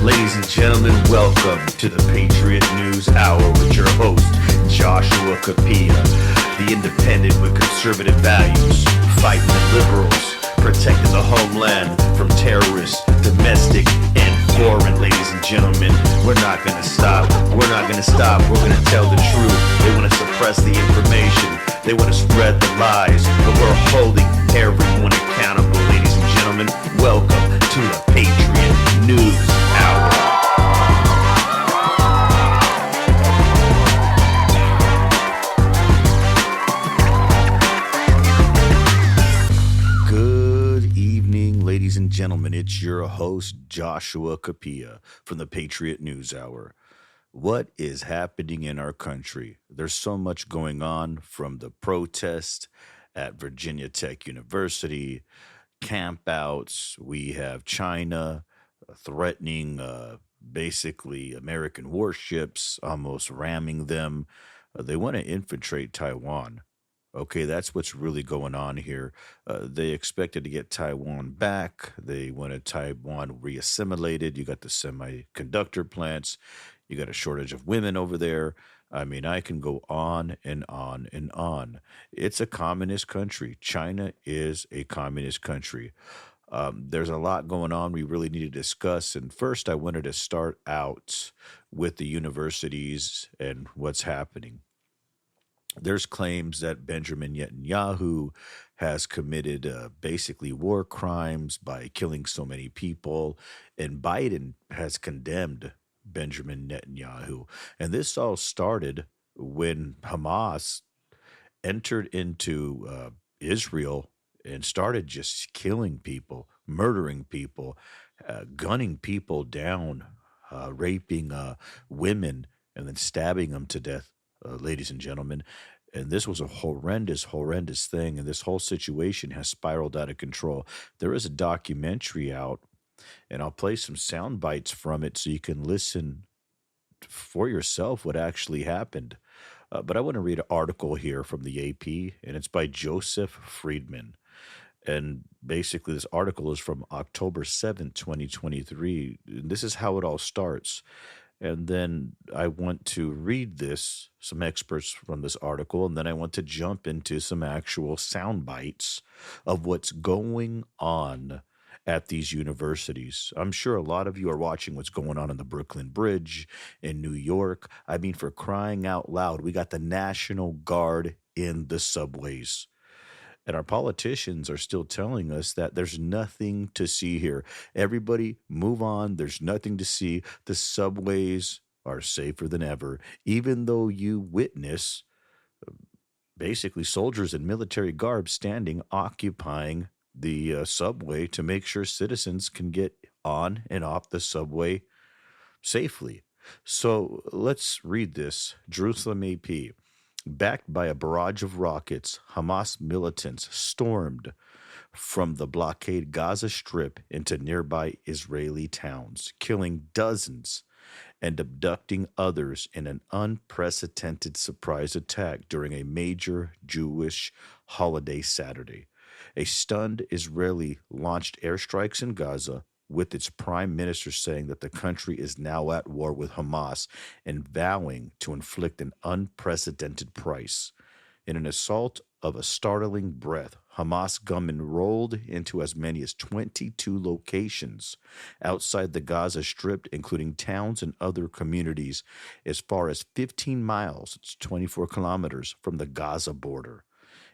Ladies and gentlemen, welcome to the Patriot News Hour with your host, Joshua Kapia, the independent with conservative values, fighting the liberals, protecting the homeland from terrorists, domestic and foreign. Ladies and gentlemen, we're not going to stop. We're not going to stop. We're going to tell the truth. They want to suppress the information. They want to spread the lies, but we're holding everyone accountable. Ladies and gentlemen, welcome to the Patriot News Hour. Good evening, ladies and gentlemen. It's your host, Joshua Kapia, from the Patriot News Hour. What is happening in our country? There's so much going on, from the protest at Virginia Tech University, campouts. We have China threatening basically American warships, almost ramming them. They want to infiltrate Taiwan. Okay, that's what's really going on here. They expected to get Taiwan back. They wanted Taiwan reassimilated. You got the semiconductor plants. You got a shortage of women over there. I mean, I can go on and on and on. It's a communist country. China is a communist country. There's a lot going on we really need to discuss. And first, I wanted to start out with the universities and what's happening. There's claims that Benjamin Netanyahu has committed basically war crimes by killing so many people, and Biden has condemned Benjamin Netanyahu. And this all started when Hamas entered into Israel and started just killing people, murdering people, gunning people down, raping women, and then stabbing them to death. Ladies and gentlemen. And this was a horrendous, horrendous thing. And this whole situation has spiraled out of control. There is a documentary out, and I'll play some sound bites from it so you can listen for yourself what actually happened. But I want to read an article here from the AP, and it's by Joseph Friedman. And basically, this article is from October 7th, 2023. And this is how it all starts. And then I want to read some excerpts from this article, and then I want to jump into some actual sound bites of what's going on at these universities. I'm sure a lot of you are watching what's going on the Brooklyn Bridge in New York. I mean, for crying out loud, we got the National Guard in the subways. And our politicians are still telling us that there's nothing to see here. Everybody move on. There's nothing to see. The subways are safer than ever, even though you witness basically soldiers in military garb standing, occupying the subway to make sure citizens can get on and off the subway safely. So let's read this. Jerusalem AP. Backed by a barrage of rockets, Hamas militants stormed from the blockade Gaza Strip into nearby Israeli towns, killing dozens and abducting others in an unprecedented surprise attack during a major Jewish holiday Saturday. A stunned Israeli launched airstrikes in Gaza, with its prime minister saying that the country is now at war with Hamas and vowing to inflict an unprecedented price. In an assault of a startling breadth, Hamas gunmen rolled into as many as 22 locations outside the Gaza Strip, including towns and other communities as far as 15 miles, it's 24 kilometers, from the Gaza border.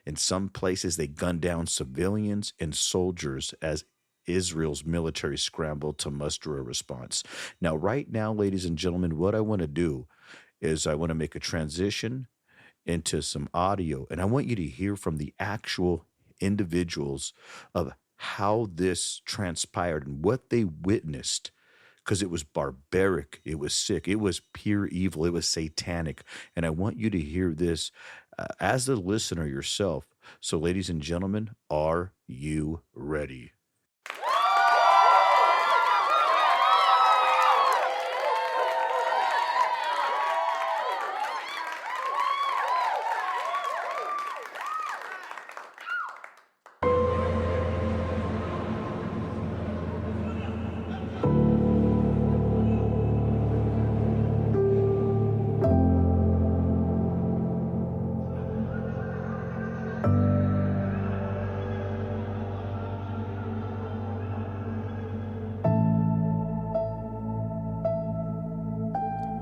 In some places, they gunned down civilians and soldiers as Israel's military scrambled to muster a response. Now, right now, ladies and gentlemen, what I want to do is I want to make a transition into some audio, and I want you to hear from the actual individuals of how this transpired and what they witnessed, because it was barbaric, it was sick, it was pure evil, it was satanic, and I want you to hear this as the listener yourself. So, ladies and gentlemen, are you ready?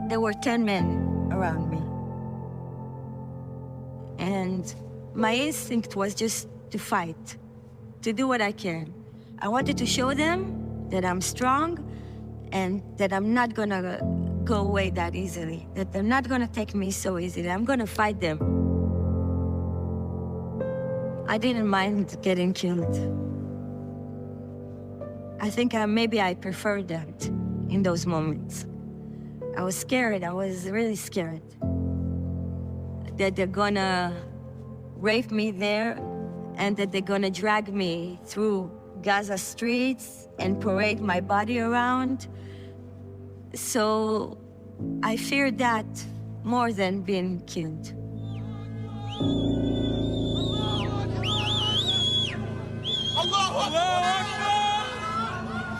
There were 10 men around me. And my instinct was just to fight, to do what I can. I wanted to show them that I'm strong and that I'm not gonna go away that easily, that they're not gonna take me so easily. I'm gonna fight them. I didn't mind getting killed. I think maybe I preferred that in those moments. I was scared, I was really scared that they're gonna rape me there and that they're gonna drag me through Gaza streets and parade my body around. So I feared that more than being killed.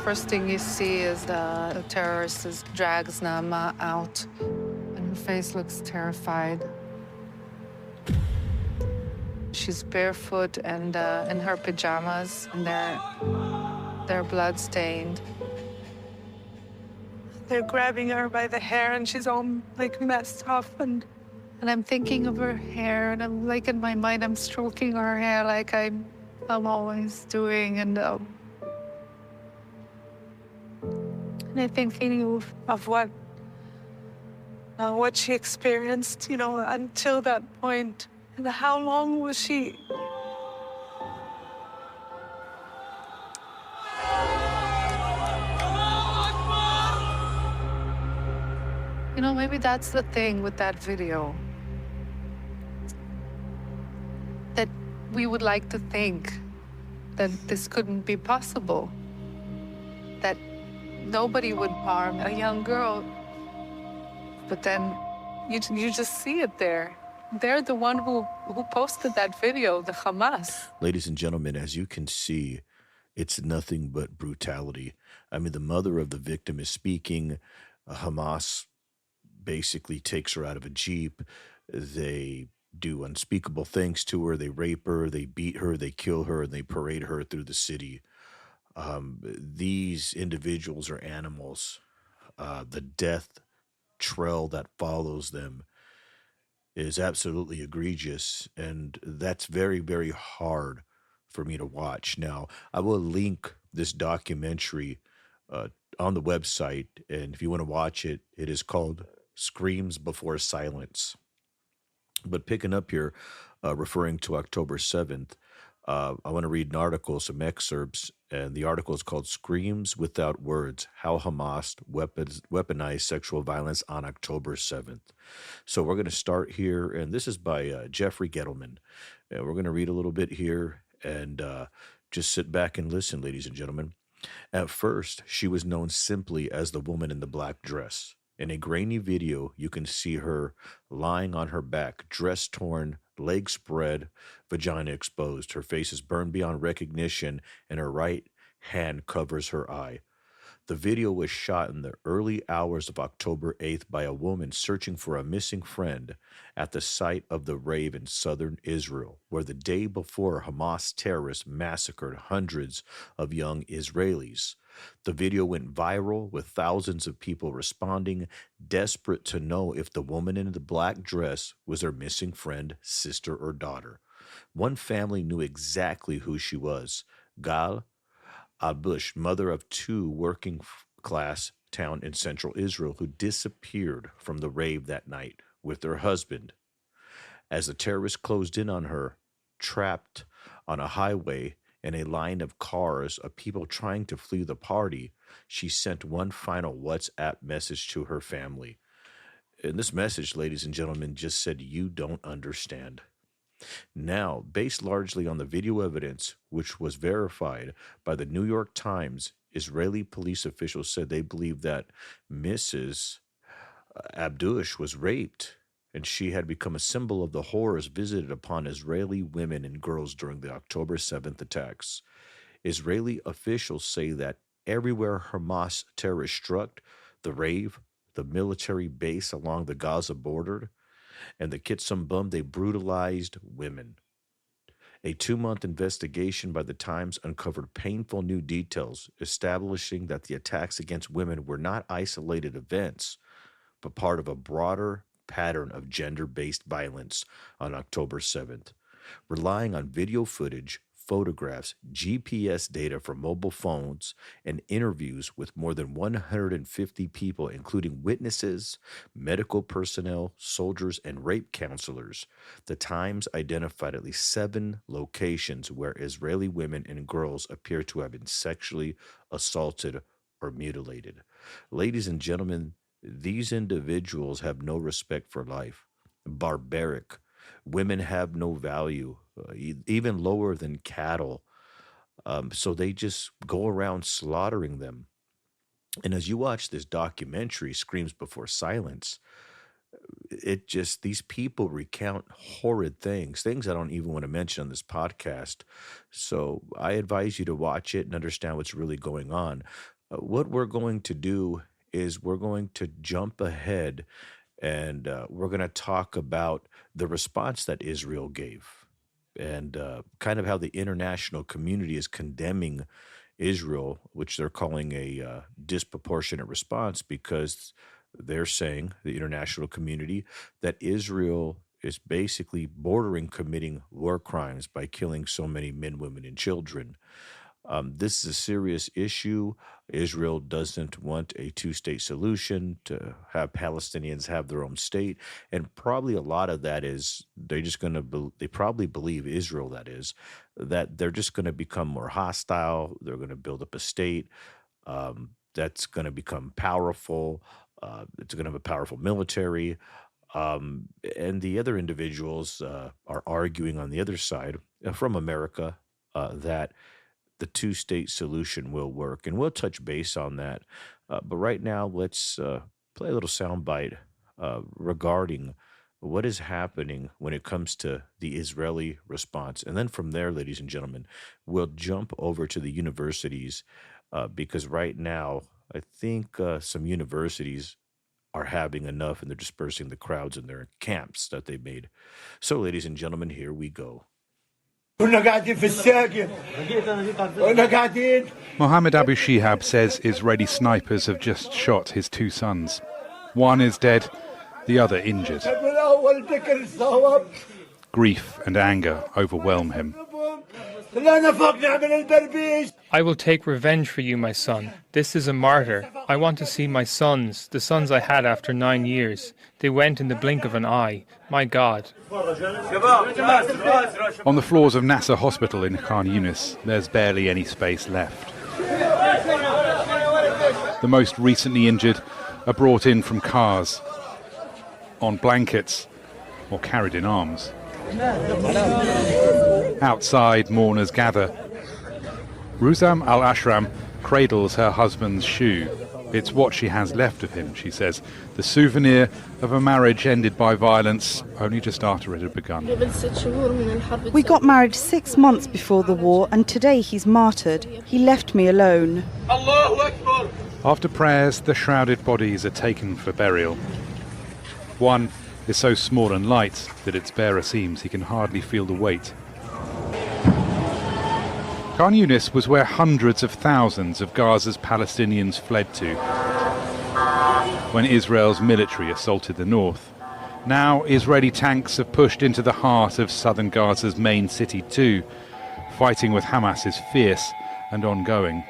First thing you see is the terrorist drags Nama out, and her face looks terrified. She's barefoot and in her pajamas, and they're blood-stained. They're grabbing her by the hair, and she's all, like, messed up, and I'm thinking of her hair, and I'm, like, in my mind, I'm stroking her hair like I'm always doing, and I'm thinking of what she experienced, you know, until that point. And how long was she? you know, maybe that's the thing with that video. That we would like to think that this couldn't be possible. That nobody would harm a young girl. But then you just see it there. They're the one who posted that video, the Hamas. Ladies and gentlemen, as you can see, it's nothing but brutality. I mean, the mother of the victim is speaking. Hamas basically takes her out of a Jeep. They do unspeakable things to her. They rape her, they beat her, they kill her, and they parade her through the city. These individuals are animals. The death trail that follows them is absolutely egregious, and that's very, very hard for me to watch. Now, I will link this documentary on the website, and if you want to watch it, it is called Screams Before Silence. But picking up here, referring to October 7th, I want to read an article, some excerpts, and the article is called Screams Without Words, How Hamas Weaponized Sexual Violence on October 7th. So we're going to start here, and this is by Jeffrey Gettleman. And we're going to read a little bit here and just sit back and listen, ladies and gentlemen. At first, she was known simply as the woman in the black dress. In a grainy video, you can see her lying on her back, dress torn, legs spread, vagina exposed. Her face is burned beyond recognition, and her right hand covers her eye. The video was shot in the early hours of October 8th by a woman searching for a missing friend at the site of the rave in southern Israel, where the day before Hamas terrorists massacred hundreds of young Israelis. The video went viral with thousands of people responding, desperate to know if the woman in the black dress was their missing friend, sister, or daughter. One family knew exactly who she was, Gal Al-Bush, mother of two working-class town in central Israel who disappeared from the rave that night with her husband. As the terrorists closed in on her, trapped on a highway in a line of cars of people trying to flee the party, she sent one final WhatsApp message to her family. And this message, ladies and gentlemen, just said, "You don't understand." Now, based largely on the video evidence, which was verified by the New York Times, Israeli police officials said they believe that Mrs. Abdush was raped, and she had become a symbol of the horrors visited upon Israeli women and girls during the October 7th attacks. Israeli officials say that everywhere Hamas terrorists struck, the rave, the military base along the Gaza border, and the Kitsum Bum, they brutalized women. A 2-month investigation by the Times uncovered painful new details, establishing that the attacks against women were not isolated events, part of a broader pattern of gender-based violence on October 7th, relying on video footage, photographs, GPS data from mobile phones, and interviews with more than 150 people, including witnesses, medical personnel, soldiers, and rape counselors. The Times identified at least 7 locations where Israeli women and girls appear to have been sexually assaulted or mutilated. Ladies and gentlemen, these individuals have no respect for life. Barbaric. Women have no value, even lower than cattle. So they just go around slaughtering them. And as you watch this documentary, Screams Before Silence, these people recount horrid things I don't even want to mention on this podcast. So I advise you to watch it and understand what's really going on. What we're going to do is we're going to jump ahead and we're going to talk about the response that Israel gave and kind of how the international community is condemning Israel, which they're calling a disproportionate response because they're saying, the international community, that Israel is basically bordering committing war crimes by killing so many men, women, and children. This is a serious issue. Israel doesn't want a two-state solution, to have Palestinians have their own state. And probably a lot of that is they probably believe Israel, that they're just going to become more hostile. They're going to build up a state that's going to become powerful. It's going to have a powerful military. And the other individuals are arguing on the other side from America that the two-state solution will work. And we'll touch base on that. But right now, let's play a little soundbite regarding what is happening when it comes to the Israeli response. And then from there, ladies and gentlemen, we'll jump over to the universities because right now, I think some universities are having enough and they're dispersing the crowds in their camps that they made. So, ladies and gentlemen, here we go. Mohammed Abu Shihab says Israeli snipers have just shot his 2 sons. One is dead, the other injured. Grief and anger overwhelm him. I will take revenge for you, my son. This is a martyr. I want to see my sons, the sons I had after 9 years. They went in the blink of an eye. My God. On the floors of Nasser Hospital in Khan Yunis, there's barely any space left. The most recently injured are brought in from cars, on blankets, or carried in arms. Outside, mourners gather. Ruzam al-Ashram cradles her husband's shoe. It's what she has left of him, she says, the souvenir of a marriage ended by violence only just after it had begun. We got married 6 months before the war, and today he's martyred. He left me alone. After prayers, the shrouded bodies are taken for burial. One is so small and light that its bearer seems he can hardly feel the weight. Khan Yunis was where hundreds of thousands of Gaza's Palestinians fled to when Israel's military assaulted the north. Now Israeli tanks have pushed into the heart of southern Gaza's main city too. Fighting with Hamas is fierce and ongoing.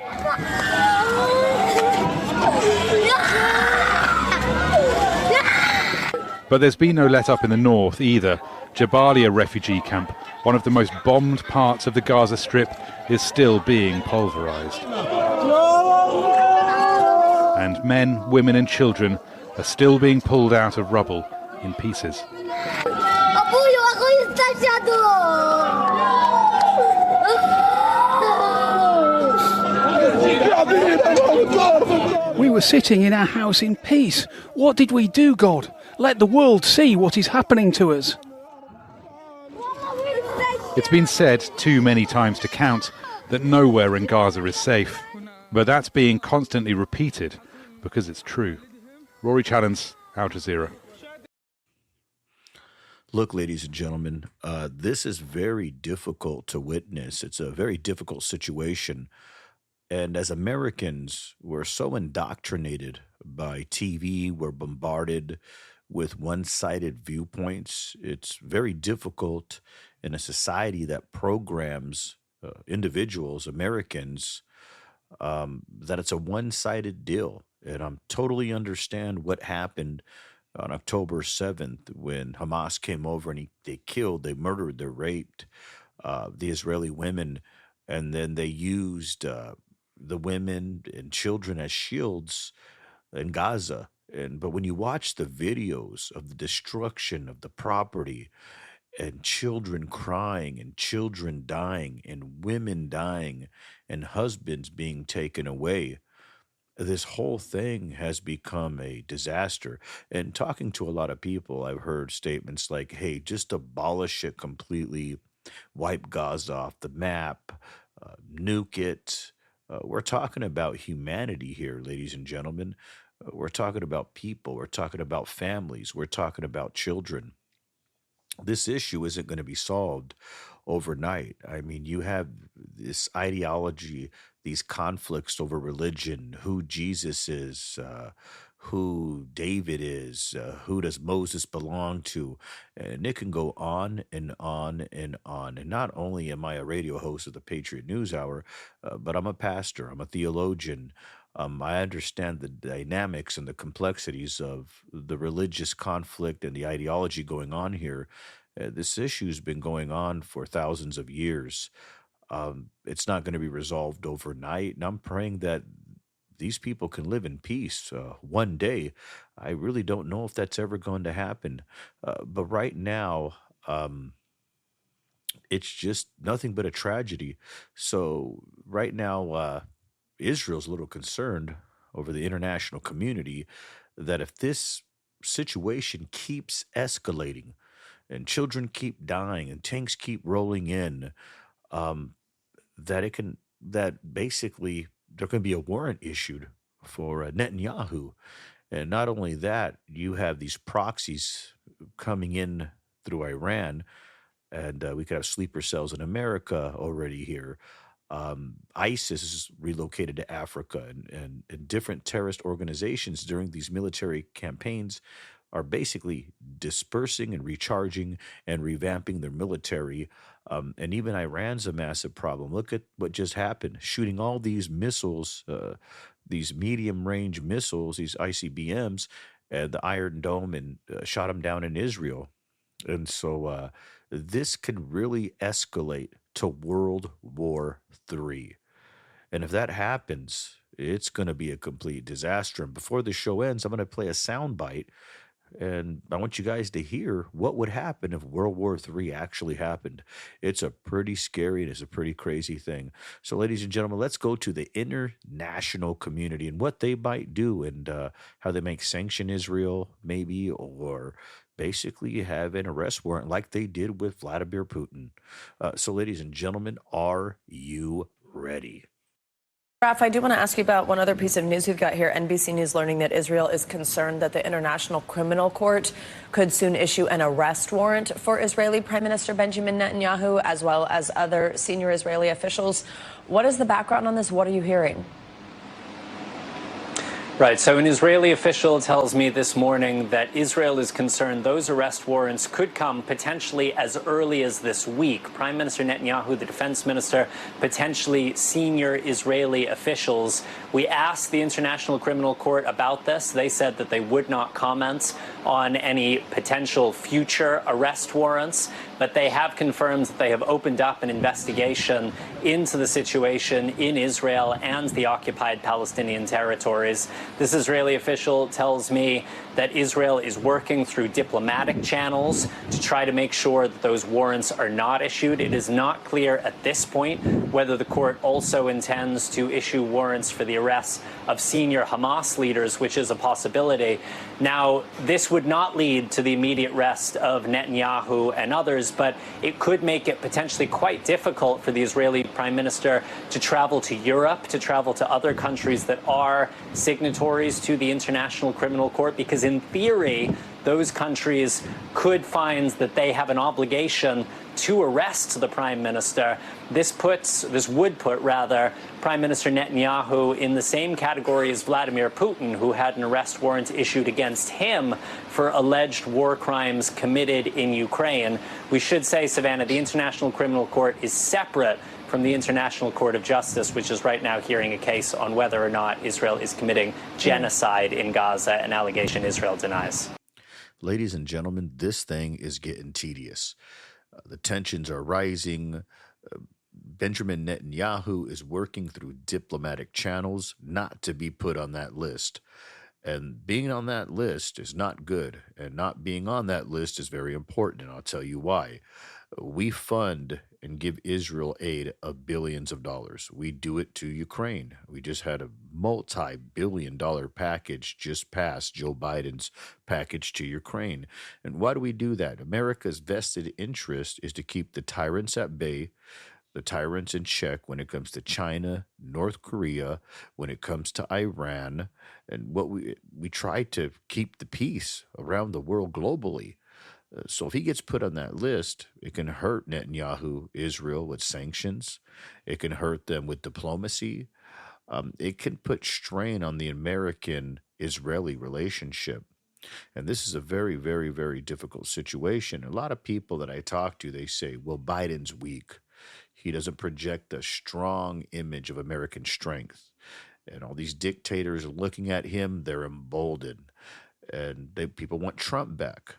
But there's been no let-up in the north either. Jabalia refugee camp, one of the most bombed parts of the Gaza Strip, is still being pulverized. And men, women and children are still being pulled out of rubble in pieces. We were sitting in our house in peace. What did we do, God? Let the world see what is happening to us. It's been said too many times to count that nowhere in Gaza is safe. But that's being constantly repeated because it's true. Rory Challens, Al Jazeera. Look, ladies and gentlemen, this is very difficult to witness. It's a very difficult situation. And as Americans, we're so indoctrinated by TV. We're bombarded with one-sided viewpoints. It's very difficult in a society that programs individuals, Americans, that it's a one-sided deal. And I totally understand what happened on October 7th when Hamas came over and they killed, they murdered, they raped the Israeli women, and then they used the women and children as shields in Gaza. But when you watch the videos of the destruction of the property and children crying and children dying and women dying and husbands being taken away, this whole thing has become a disaster. And talking to a lot of people, I've heard statements like, hey, just abolish it completely, wipe Gaza off the map, nuke it. We're talking about humanity here, ladies and gentlemen. We're talking about people. We're talking about families. We're talking about children. This issue isn't going to be solved overnight. I mean, you have this ideology, these conflicts over religion, who Jesus is, who David is, who does Moses belong to, and it can go on and on and on. And not only am I a radio host of the Patriot News Hour, but I'm a pastor, I'm a theologian. I understand the dynamics and the complexities of the religious conflict and the ideology going on here. This issue's been going on for thousands of years. It's not going to be resolved overnight, and I'm praying that these people can live in peace one day. I really don't know if that's ever going to happen. But right now, it's just nothing but a tragedy. So right now, Israel's a little concerned over the international community that if this situation keeps escalating and children keep dying and tanks keep rolling in, that basically there can be a warrant issued for Netanyahu. And not only that, you have these proxies coming in through Iran, and we could have sleeper cells in America already here. ISIS is relocated to Africa, and different terrorist organizations during these military campaigns are basically dispersing and recharging and revamping their military. And even Iran's a massive problem. Look at what just happened, shooting all these missiles, these medium-range missiles, these ICBMs, and the Iron Dome, and shot them down in Israel. And so this could really escalate to World War III. And if that happens, it's going to be a complete disaster. And before the show ends, I'm going to play a soundbite, and I want you guys to hear what would happen if World War III actually happened. It's a pretty scary and it's a pretty crazy thing. So, ladies and gentlemen, let's go to the international community and what they might do, and how they might sanction Israel, maybe, or basically have an arrest warrant like they did with Vladimir Putin. So, ladies and gentlemen, are you ready? Raf, I do want to ask you about one other piece of news we've got here. NBC News learning that Israel is concerned that the International Criminal Court could soon issue an arrest warrant for Israeli Prime Minister Benjamin Netanyahu, as well as other senior Israeli officials. What is the background on this? What are you hearing? Right. So an Israeli official tells me this morning that Israel is concerned those arrest warrants could come potentially as early as this week. Prime Minister Netanyahu, the defense minister, potentially senior Israeli officials. We asked the International Criminal Court about this. They said that they would not comment on any potential future arrest warrants, but they have confirmed that they have opened up an investigation into the situation in Israel and the occupied Palestinian territories. This Israeli official tells me that Israel is working through diplomatic channels to try to make sure that those warrants are not issued. It is not clear at this point whether the court also intends to issue warrants for the arrests of senior Hamas leaders, which is a possibility. Now, this would not lead to the immediate arrest of Netanyahu and others, but it could make it potentially quite difficult for the Israeli prime minister to travel to Europe, to travel to other countries that are signatories to the International Criminal Court, because in theory, those countries could find that they have an obligation to arrest the prime minister. This would put Prime Minister Netanyahu in the same category as Vladimir Putin, who had an arrest warrant issued against him for alleged war crimes committed in Ukraine. We should say, Savannah, the International Criminal Court is separate from the International Court of Justice, which is right now hearing a case on whether or not Israel is committing genocide in Gaza, an allegation Israel denies. Ladies and gentlemen, this thing is getting tedious. The tensions are rising. Benjamin Netanyahu is working through diplomatic channels not to be put on that list. And being on that list is not good. And not being on that list is very important, and I'll tell you why. We fund and give Israel aid of billions of dollars. We do it to Ukraine. We just had a multi-billion-dollar package just passed, Joe Biden's package to Ukraine. And why do we do that? America's vested interest is to keep the tyrants at bay, the tyrants in check when it comes to China, North Korea, when it comes to Iran, and what we try to keep the peace around the world globally. So if he gets put on that list, it can hurt Netanyahu, Israel, with sanctions. It can hurt them with diplomacy. It can put strain on the American-Israeli relationship. And this is a very, very, very difficult situation. A lot of people that I talk to, they say, well, Biden's weak. He doesn't project a strong image of American strength. And all these dictators are looking at him, they're emboldened. And people want Trump back.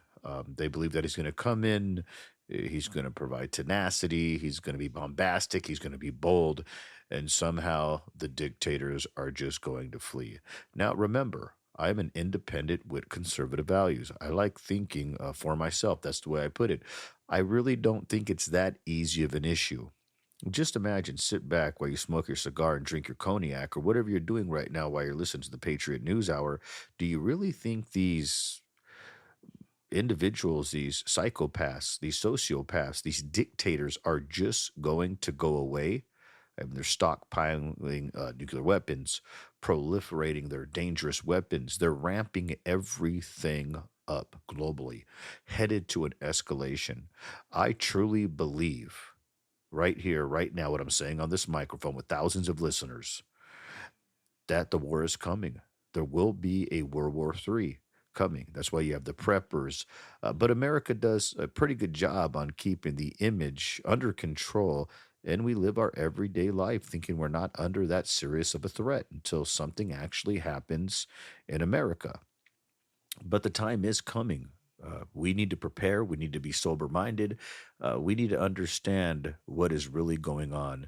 They believe that he's going to come in, he's going to provide tenacity, he's going to be bombastic, he's going to be bold, and somehow the dictators are just going to flee. Now, remember, I'm an independent with conservative values. I like thinking for myself. That's the way I put it. I really don't think it's that easy of an issue. Just imagine, sit back while you smoke your cigar and drink your cognac or whatever you're doing right now while you're listening to the Patriot News Hour. Do you really think these individuals, these psychopaths, these sociopaths, these dictators are just going to go away? I mean, they're stockpiling nuclear weapons, proliferating their dangerous weapons. They're ramping everything up globally, headed to an escalation. I truly believe, right here, right now, what I'm saying on this microphone with thousands of listeners, that the war is coming. There will be a World War III coming. That's why you have the preppers. But America does a pretty good job on keeping the image under control, and we live our everyday life thinking we're not under that serious of a threat until something actually happens in America. But the time is coming. We need to prepare. We need to be sober-minded. We need to understand what is really going on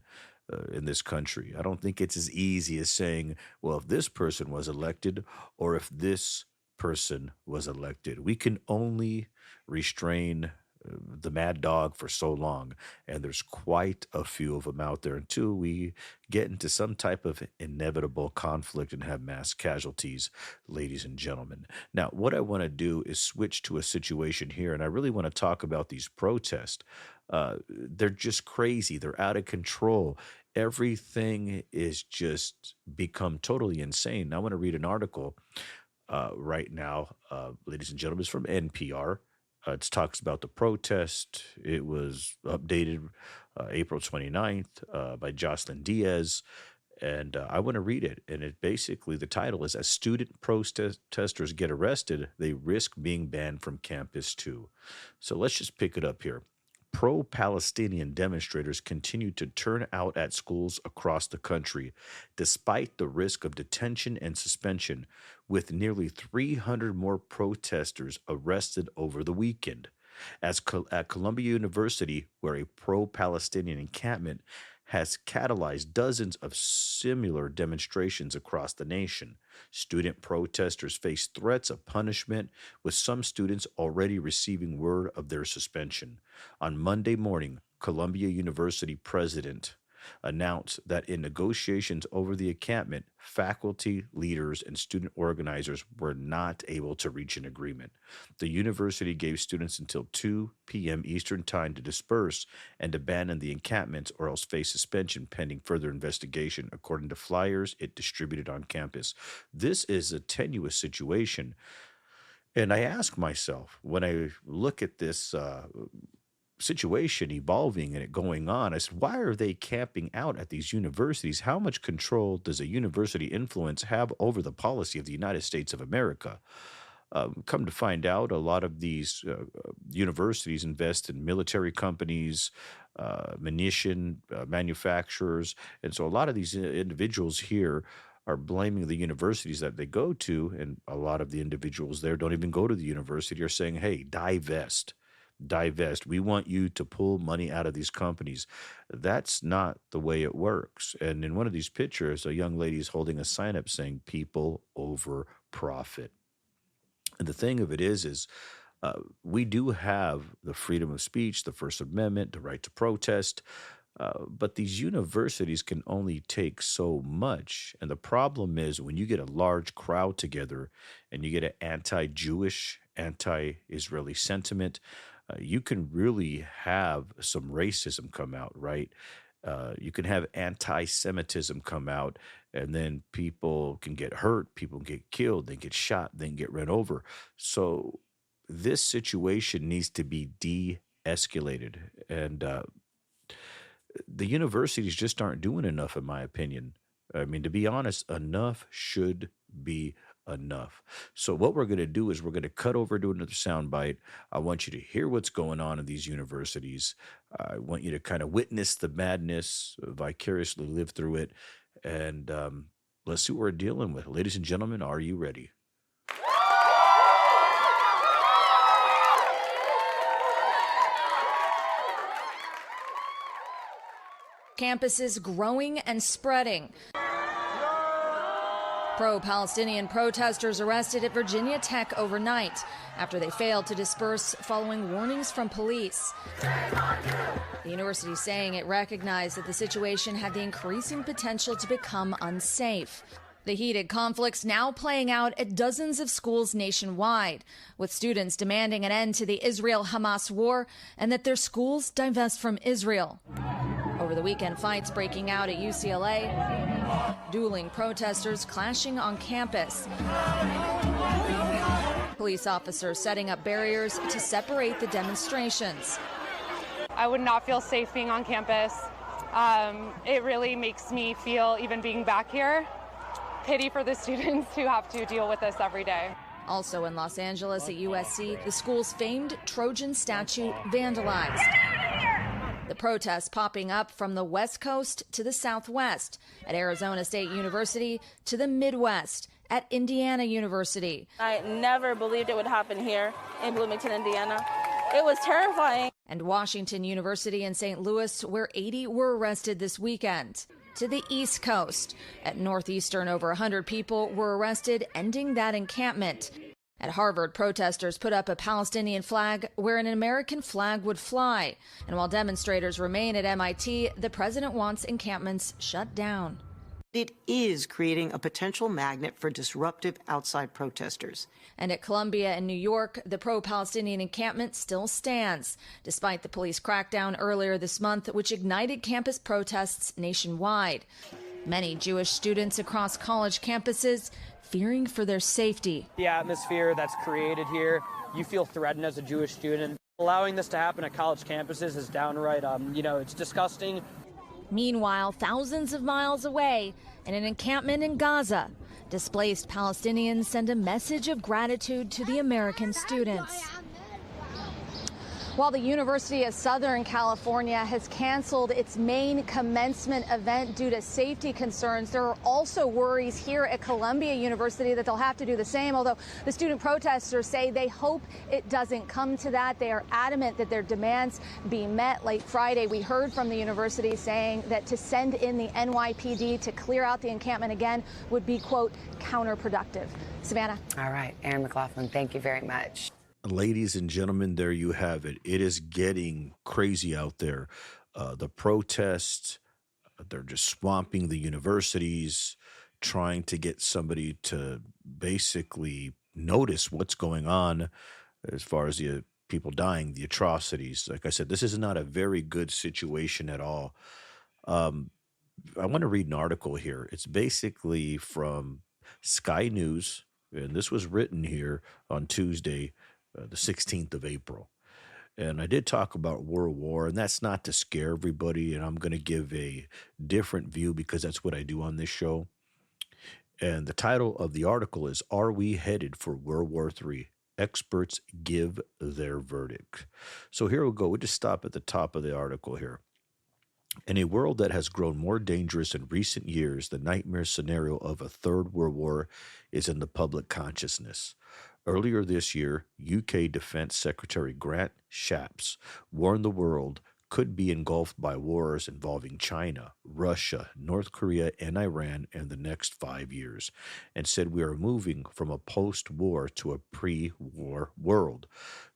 in this country. I don't think it's as easy as saying, well, if this person was elected or if this person was elected. We can only restrain the mad dog for so long, and there's quite a few of them out there until we get into some type of inevitable conflict and have mass casualties, ladies and gentlemen. Now, what I want to do is switch to a situation here, and I really want to talk about these protests. They're just crazy. They're out of control. Everything is just become totally insane. Now, I want to read an article right now, ladies and gentlemen, it's from NPR. It talks about the protest. It was updated April 29th by Jocelyn Diaz. And I want to read it. And it basically, the title is, As Student Protesters Get Arrested, They Risk Being Banned from Campus Too. So let's just pick it up here. Pro-Palestinian demonstrators continue to turn out at schools across the country, despite the risk of detention and suspension, with nearly 300 more protesters arrested over the weekend. At Columbia University, where a pro-Palestinian encampment has catalyzed dozens of similar demonstrations across the nation. Student protesters face threats of punishment, with some students already receiving word of their suspension. On Monday morning, Columbia University president announced that in negotiations over the encampment, faculty, leaders, and student organizers were not able to reach an agreement. The university gave students until 2 p.m. Eastern Time to disperse and abandon the encampments or else face suspension pending further investigation, according to flyers it distributed on campus. This is a tenuous situation. And I ask myself, when I look at this situation evolving and it going on. I said, why are they camping out at these universities? How much control does a university influence have over the policy of the United States of America? Come to find out, a lot of these universities invest in military companies, munition manufacturers. And so a lot of these individuals here are blaming the universities that they go to. And a lot of the individuals there don't even go to the university, are saying, hey, divest. We want you to pull money out of these companies. That's not the way it works. And in one of these pictures, a young lady is holding a sign up saying people over profit. And the thing of it is we do have the freedom of speech, the First Amendment, the right to protest, but these universities can only take so much. And the problem is when you get a large crowd together and you get an anti-Jewish, anti-Israeli sentiment, you can really have some racism come out, right? You can have anti-Semitism come out, and then people can get hurt, people can get killed, they get shot, then get run over. So this situation needs to be de-escalated. And the universities just aren't doing enough, in my opinion. I mean, to be honest, enough should be enough. So what we're going to do is we're going to cut over to another soundbite. I want you to hear what's going on in these universities. I want you to kind of witness the madness, vicariously live through it, and let's see what we're dealing with. Ladies and gentlemen, are you ready? Campuses growing and spreading. Pro-Palestinian protesters arrested at Virginia Tech overnight after they failed to disperse following warnings from police. The university saying it recognized that the situation had the increasing potential to become unsafe. The heated conflicts now playing out at dozens of schools nationwide, with students demanding an end to the Israel-Hamas war and that their schools divest from Israel. Over the weekend, fights breaking out at UCLA, dueling protesters clashing on campus. Police officers setting up barriers to separate the demonstrations. I would not feel safe being on campus. It really makes me feel, even being back here, pity for the students who have to deal with this every day. Also in Los Angeles at USC, the school's famed Trojan statue vandalized. The protests popping up from the West Coast to the Southwest, at Arizona State University to the Midwest, at Indiana University. I never believed it would happen here in Bloomington, Indiana. It was terrifying. And Washington University in St. Louis, where 80 were arrested this weekend. To the East Coast, at Northeastern, over 100 people were arrested, ending that encampment. At Harvard, protesters put up a Palestinian flag where an American flag would fly. And while demonstrators remain at MIT, the president wants encampments shut down. It is creating a potential magnet for disruptive outside protesters. And at Columbia in New York, the pro-Palestinian encampment still stands, despite the police crackdown earlier this month, which ignited campus protests nationwide. Many Jewish students across college campuses fearing for their safety. The atmosphere that's created here, you feel threatened as a Jewish student. Allowing this to happen at college campuses is downright, it's disgusting. Meanwhile, thousands of miles away, in an encampment in Gaza, displaced Palestinians send a message of gratitude to the American students. While the University of Southern California has canceled its main commencement event due to safety concerns, there are also worries here at Columbia University that they'll have to do the same, although the student protesters say they hope it doesn't come to that. They are adamant that their demands be met. Late Friday, we heard from the university saying that to send in the NYPD to clear out the encampment again would be, quote, counterproductive. Savannah. All right, Aaron McLaughlin, thank you very much. Ladies and gentlemen, there you have it. It is getting crazy out there. The protests, they're just swamping the universities, trying to get somebody to basically notice what's going on as far as the people dying, the atrocities. Like I said, this is not a very good situation at all. I want to read an article here. It's basically from Sky News, and this was written here on Tuesday, the 16th of April. And I did talk about World War, and that's not to scare everybody. And I'm going to give a different view because that's what I do on this show. And the title of the article is Are We Headed for World War III? Experts give their verdict. So here we go. We'll just stop at the top of the article here. In a world that has grown more dangerous in recent years, the nightmare scenario of a third world war is in the public consciousness. Earlier this year, UK Defense Secretary Grant Shapps warned the world could be engulfed by wars involving China, Russia, North Korea, and Iran in the next 5 years, and said we are moving from a post-war to a pre-war world.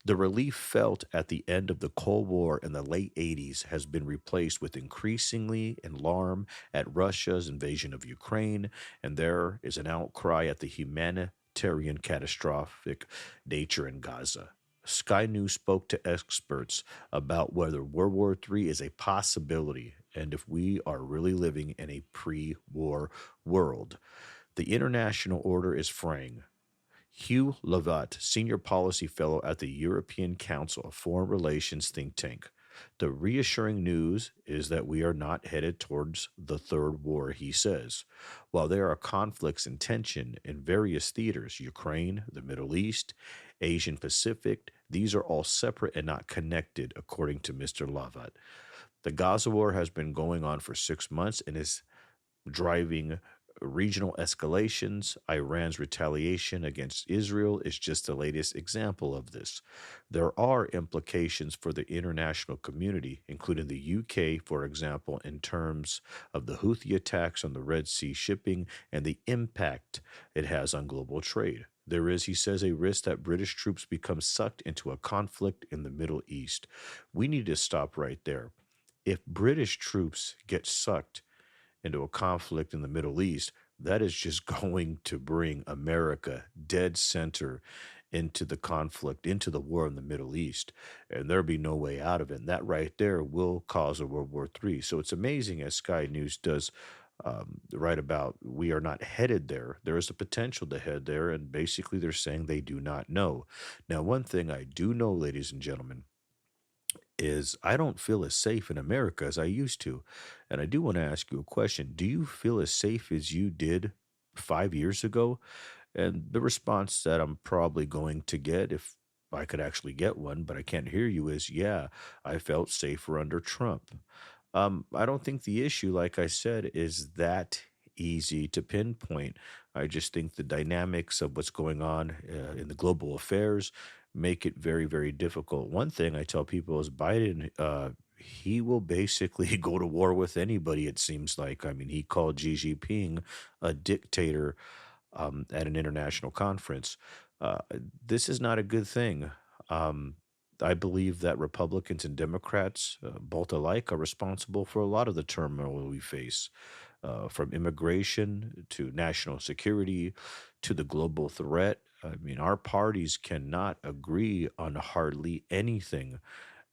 The relief felt at the end of the Cold War in the late 80s has been replaced with increasingly alarm at Russia's invasion of Ukraine, and there is an outcry at the humanitarian catastrophic nature in Gaza. Sky News spoke to experts about whether World War III is a possibility and if we are really living in a pre-war world. The international order is fraying. Hugh Levat, Senior Policy Fellow at the European Council of Foreign Relations think tank. The reassuring news is that we are not headed towards the third war, he says. While there are conflicts and tension in various theaters, Ukraine, the Middle East, Asian Pacific, these are all separate and not connected, according to Mr. Levat. The Gaza war has been going on for 6 months and is driving regional escalations. Iran's retaliation against Israel is just the latest example of this. There are implications for the international community, including the UK, for example, in terms of the Houthi attacks on the Red Sea shipping and the impact it has on global trade. There is, he says, a risk that British troops become sucked into a conflict in the Middle East. We need to stop right there. If British troops get sucked into a conflict in the Middle East, that is just going to bring America dead center into the conflict, into the war in the Middle East, and there'll be no way out of it. And that right there will cause a World War III. So it's amazing, as Sky News does write about, we are not headed there. There is a potential to head there, and basically they're saying they do not know. Now, one thing I do know, ladies and gentlemen, is I don't feel as safe in America as I used to. And I do want to ask you a question. Do you feel as safe as you did 5 years ago? And the response that I'm probably going to get, if I could actually get one, but I can't hear you, is yeah, I felt safer under Trump. I don't think the issue, like I said, is that easy to pinpoint. I just think the dynamics of what's going on in the global affairs make it very, very difficult. One thing I tell people is Biden, he will basically go to war with anybody, it seems like. I mean, he called Xi Jinping a dictator at an international conference. This is not a good thing. I believe that Republicans and Democrats, both alike, are responsible for a lot of the turmoil we face, from immigration to national security to the global threat. I mean, our parties cannot agree on hardly anything,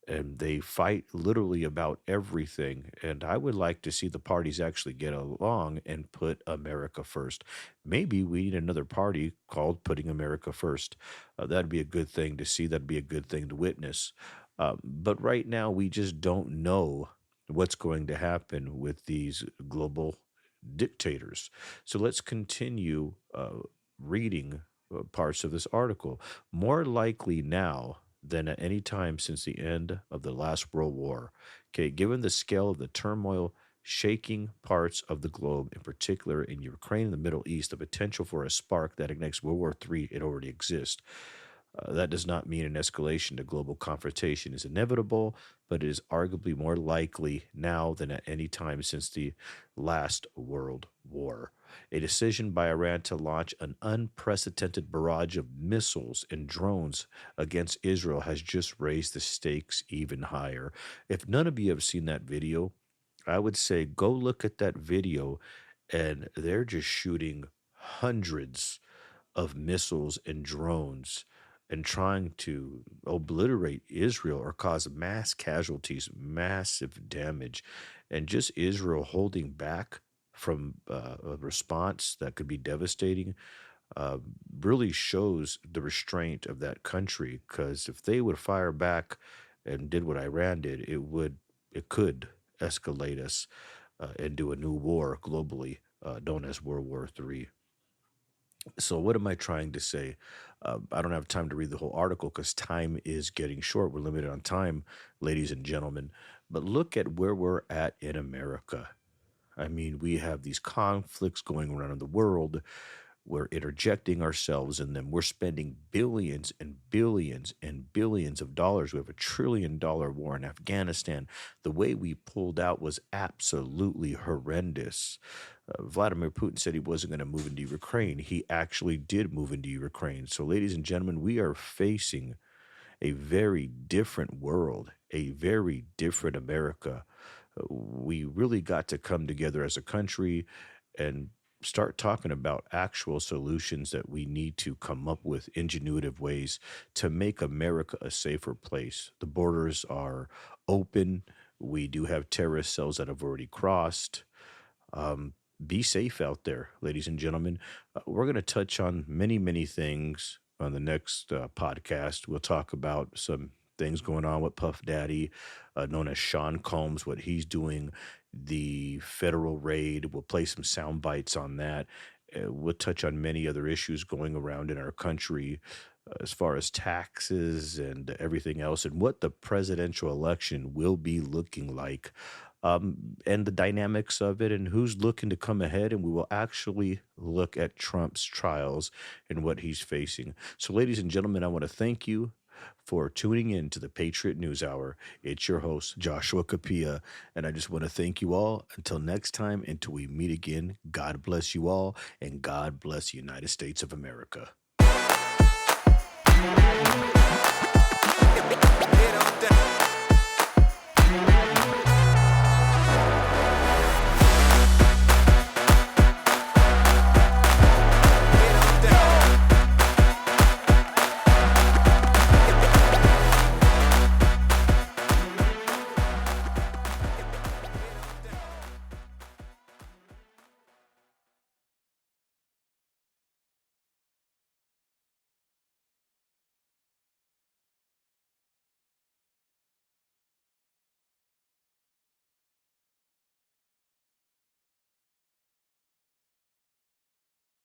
and they fight literally about everything. And I would like to see the parties actually get along and put America first. Maybe we need another party called Putting America First. That'd be a good thing to see. That'd be a good thing to witness. But right now, we just don't know what's going to happen with these global dictators. So let's continue reading parts of this article. More likely now than at any time since the end of the last World War. Okay, given the scale of the turmoil shaking parts of the globe, in particular in Ukraine and the Middle East, the potential for a spark that ignites World War III, it already exists. That does not mean an escalation to global confrontation is inevitable, but it is arguably more likely now than at any time since the last World War. A decision by Iran to launch an unprecedented barrage of missiles and drones against Israel has just raised the stakes even higher. If none of you have seen that video, I would say go look at that video, and they're just shooting hundreds of missiles and drones and trying to obliterate Israel or cause mass casualties, massive damage, and just Israel holding back from a response that could be devastating really shows the restraint of that country, because if they would fire back and did what Iran did, it could escalate us into a new war globally, known as World War III. So, what am I trying to say? I don't have time to read the whole article because time is getting short. We're limited on time, ladies and gentlemen. But look at where we're at in America. I mean, we have these conflicts going around in the world. We're interjecting ourselves in them. We're spending billions and billions and billions of dollars. We have $1 trillion war in Afghanistan. The way we pulled out was absolutely horrendous. Vladimir Putin said he wasn't going to move into Ukraine. He actually did move into Ukraine. So, ladies and gentlemen, we are facing a very different world, a very different America. We really got to come together as a country and start talking about actual solutions that we need to come up with, ingenuitive ways to make America a safer place. The borders are open. We do have terrorist cells that have already crossed. Be safe out there, ladies and gentlemen. We're going to touch on many, many things on the next podcast. We'll talk about some things going on with Puff Daddy, known as Sean Combs, what he's doing, the federal raid. We'll play some sound bites on that. We'll touch on many other issues going around in our country as far as taxes and everything else, and what the presidential election will be looking like, and the dynamics of it, and who's looking to come ahead. And we will actually look at Trump's trials and what he's facing. So, ladies and gentlemen, I want to thank you for tuning in to the Patriot News Hour. It's your host, Joshua Kapia, and I just want to thank you all. Until next time, until we meet again, God bless you all, and God bless the United States of America.